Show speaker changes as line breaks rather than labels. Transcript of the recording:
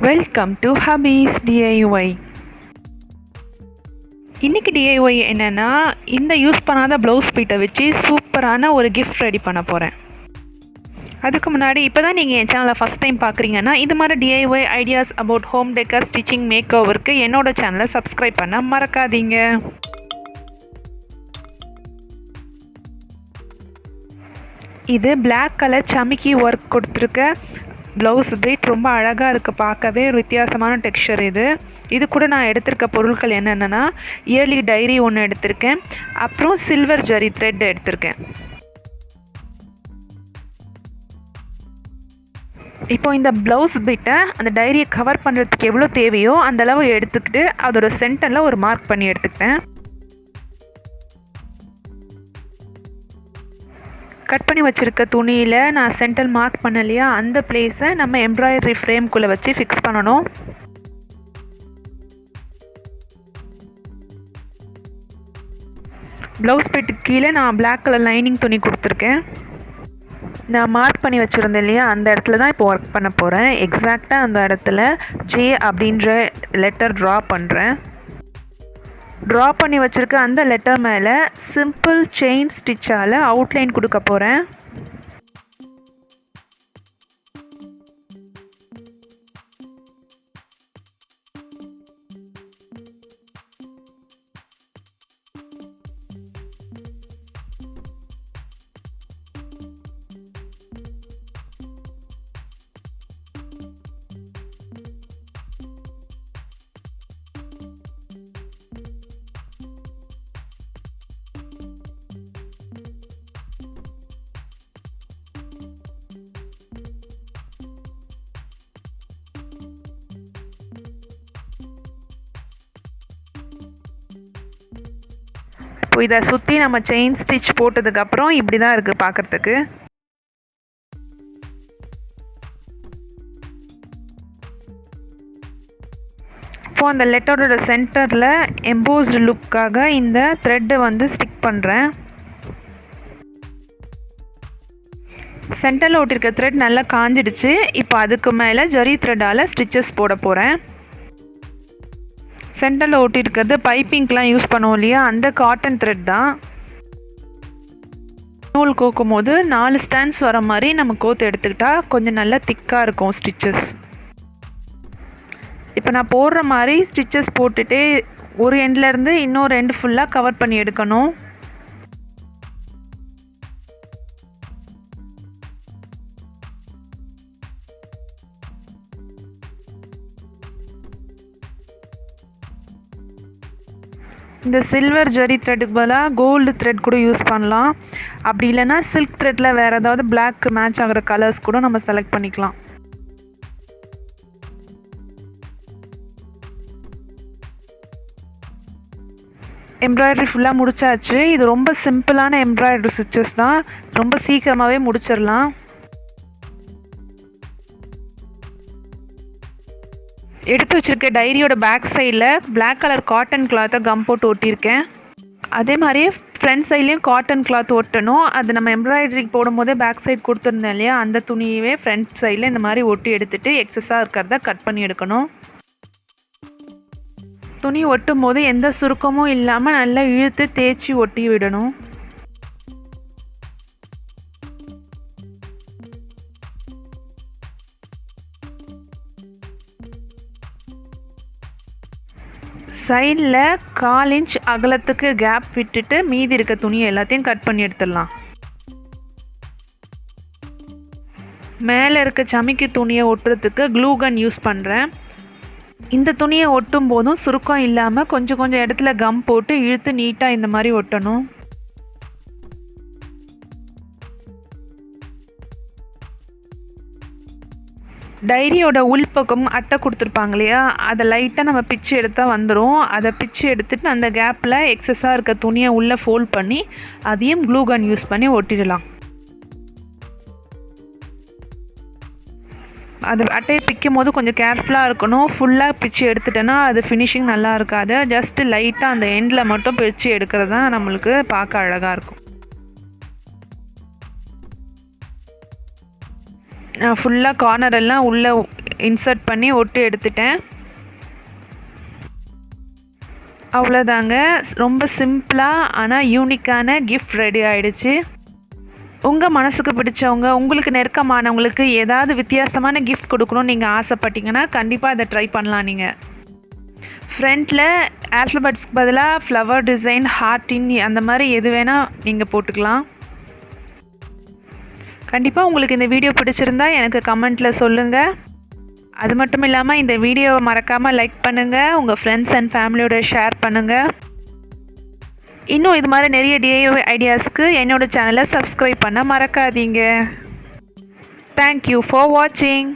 Welcome to Habees DIY. இன்றைக்கி DIY என்னென்னா, இந்த யூஸ் பண்ணாத ப்ளவுஸ் பீட்டை வச்சு சூப்பரான ஒரு கிஃப்ட் ரெடி பண்ண போகிறேன். அதுக்கு முன்னாடி இப்போ தான் நீங்கள் என் சேனலை ஃபஸ்ட் டைம் பார்க்குறீங்கன்னா, இது மாதிரி DIY ideas about home decor, stitching, மேக் ஓவருக்கு என்னோடய சேனலை சப்ஸ்கிரைப் பண்ண மறக்காதீங்க. இது பிளாக் கலர் சமிக்கி ஒர்க் கொடுத்துருக்க ப்ளவுஸ் பீட். ரொம்ப அழகாக இருக்குது, பார்க்கவே ஒரு வித்தியாசமான டெக்ஸ்சர். இது கூட நான் எடுத்திருக்க பொருட்கள் என்னென்னா, இயர்லி டைரி ஒன்று எடுத்திருக்கேன், அப்புறம் சில்வர் ஜரி த்ரெட் எடுத்திருக்கேன். இப்போ இந்த ப்ளவுஸ் பீட்டை அந்த டைரியை கவர் பண்ணுறதுக்கு எவ்வளோ தேவையோ அந்த அளவு எடுத்துக்கிட்டு அதோட சென்டரில் ஒரு மார்க் பண்ணி எடுத்துக்கிட்டேன். கட் பண்ணி வச்சுருக்க துணியில் நான் சென்டர் மார்க் பண்ணலையா, அந்த பிளேஸை நம்ம எம்ப்ராய்டரி ஃப்ரேம்குள்ளே வச்சு ஃபிக்ஸ் பண்ணணும். ப்ளவுஸ் பீட்டுக்கு கீழே நான் பிளாக் கலர் லைனிங் துணி கொடுத்துருக்கேன். நான் மார்க் பண்ணி வச்சுருந்தேன் இல்லையா, அந்த இடத்துல தான் இப்போ ஒர்க் பண்ண போகிறேன். எக்ஸாக்டாக அந்த இடத்துல ஜே அப்படின்ற லெட்டர் ட்ரா பண்ணுறேன். ட்ரா பண்ணி வச்சுருக்க அந்த லெட்டர் மேலே சிம்பிள் செயின் ஸ்டிச்சால் அவுட்லைன் கொடுக்க போகிறேன். இப்போ இதை சுற்றி நம்ம செயின் ஸ்டிச் போட்டதுக்கப்புறம் இப்படி தான் இருக்குது பார்க்குறதுக்கு. இப்போது அந்த லெட்டரோட சென்டரில் எம்போஸ்டு லுக்காக இந்த த்ரெட்டை ஸ்டிக் பண்ணுறேன். சென்டரில் ஒட்டியிருக்க த்ரெட் நல்லா காஞ்சிடுச்சு. இப்போ அதுக்கு மேலே ஜரி த்ரெட்டால் ஸ்டிச்சஸ் போட போகிறேன். சென்டரில் ஒட்டியிருக்கிறது பைப்பிங்க்கெலாம் யூஸ் பண்ணுவோம் இல்லையா, அந்த காட்டன் த்ரெட் தான். நூல் கோக்கும் போது 4 ஸ்டாண்ட்ஸ் வர மாதிரி நம்ம கோத்து எடுத்துக்கிட்டால் கொஞ்சம் நல்லா திக்காக இருக்கும் ஸ்டிச்சஸ். இப்போ நான் போடுற மாதிரி ஸ்டிச்சஸ் போட்டுகிட்டே ஒரு எண்ட்லேருந்து இன்னொரு எண்டு ஃபுல்லாக கவர் பண்ணி எடுக்கணும். இந்த சில்வர் ஜரி த்ரெட்டுக்கு பதிலாக கோல்டு த்ரெட் கூட யூஸ் பண்ணலாம். அப்படி இல்லைன்னா சில்க் த்ரெட்டில் வேறு ஏதாவது பிளாக் மேட்ச் ஆகிற கலர்ஸ் கூட நம்ம செலக்ட் பண்ணிக்கலாம். எம்ப்ராய்டரி ஃபுல்லாக முடிச்சாச்சு. இது ரொம்ப சிம்பிளான எம்ப்ராய்டரி ஸ்டிச்சஸ் தான், ரொம்ப சீக்கிரமாகவே முடிச்சிடலாம். எடுத்து வச்சுருக்க டைரியோட பேக் சைடில் பிளாக் கலர் காட்டன் கிளாத்தை கம் போட்டு ஒட்டியிருக்கேன். அதே மாதிரியே ஃப்ரண்ட் சைட்லேயும் காட்டன் கிளாத் ஒட்டணும். அது நம்ம எம்ப்ராய்டரிக்கு போடும்போதே பேக் சைடு கொடுத்துருந்தேன் இல்லையா, அந்த துணியவே ஃப்ரண்ட் சைடில் இந்த மாதிரி ஒட்டி எடுத்துகிட்டு எக்ஸஸாக இருக்கிறத கட் பண்ணி எடுக்கணும். துணி ஒட்டும் போது எந்த சுருக்கமும் இல்லாமல் நல்லா இழுத்து தேய்ச்சி ஒட்டி விடணும். சைடில் 1/4 இன்ச் அகலத்துக்கு கேப் விட்டுட்டு மீதி இருக்க துணியை எல்லாத்தையும் கட் பண்ணி எடுத்துடலாம். மேலே இருக்க சமிக்கி துணியை ஒட்டுறதுக்கு க்ளூ கன் யூஸ் பண்ணுறேன். இந்த துணியை ஒட்டும் போதும் சுருக்கம் இல்லாமல் கொஞ்சம் கொஞ்சம் இடத்துல கம் போட்டு இழுத்து நீட்டாக இந்த மாதிரி ஒட்டணும். டைரியோட உள்பக்கம் அட்டை கொடுத்துருப்பாங்க இல்லையா, அதை லைட்டாக நம்ம பிச்சு எடுத்தால் வந்துடும். அதை பிச்சு எடுத்துகிட்டு அந்த கேப்பில் எக்ஸஸாக இருக்க துணியை உள்ளே ஃபோல்ட் பண்ணி அதையும் க்ளூ கன் யூஸ் பண்ணி ஒட்டிடலாம். அது அட்டையை பிக்கும் போது கொஞ்சம் கேர்ஃபுல்லாக இருக்கணும். ஃபுல்லாக பிச்சு எடுத்துட்டேன்னா அது ஃபினிஷிங் நல்லா இருக்காது. ஜஸ்ட்டு லைட்டாக அந்த எண்டில் மட்டும் பிச்சு எடுக்கிறது தான் நம்மளுக்கு பார்க்க அழகாக இருக்கும். ஃபுல்லாக கார்னர் எல்லாம் உள்ளே இன்சர்ட் பண்ணி ஒட்டி எடுத்துட்டேன். அவ்வளோதாங்க. ரொம்ப சிம்பிளாக ஆனால் யூனிக்கான கிஃப்ட் ரெடி ஆகிடுச்சு. உங்கள் மனசுக்கு பிடிச்சவங்க, உங்களுக்கு நெருக்கமானவங்களுக்கு ஏதாவது வித்தியாசமான கிஃப்ட் கொடுக்கணும்னு நீங்கள் ஆசைப்பட்டீங்கன்னா கண்டிப்பாக இதை ட்ரை பண்ணலாம். நீங்கள் ஃப்ரண்ட்டில் ஆல்ஃபபெட்ஸ்க்கு பதிலாக ஃப்ளவர் டிசைன், ஹார்ட்டின் அந்த மாதிரி எது வேணால் நீங்கள் போட்டுக்கலாம். கண்டிப்பாக உங்களுக்கு இந்த வீடியோ பிடிச்சிருந்தா எனக்கு கமெண்ட்டில் சொல்லுங்கள். அது மட்டும் இல்லாமல் இந்த வீடியோவை மறக்காமல் லைக் பண்ணுங்கள், உங்கள் ஃப்ரெண்ட்ஸ் அண்ட் ஃபேமிலியோட ஷேர் பண்ணுங்கள். இன்னும் இது மாதிரி நிறைய DIY ஐடியாஸ்க்கு என்னோடய சேனலை சப்ஸ்கிரைப் பண்ண மறக்காதீங்க. தேங்க்யூ ஃபார் வாட்சிங்.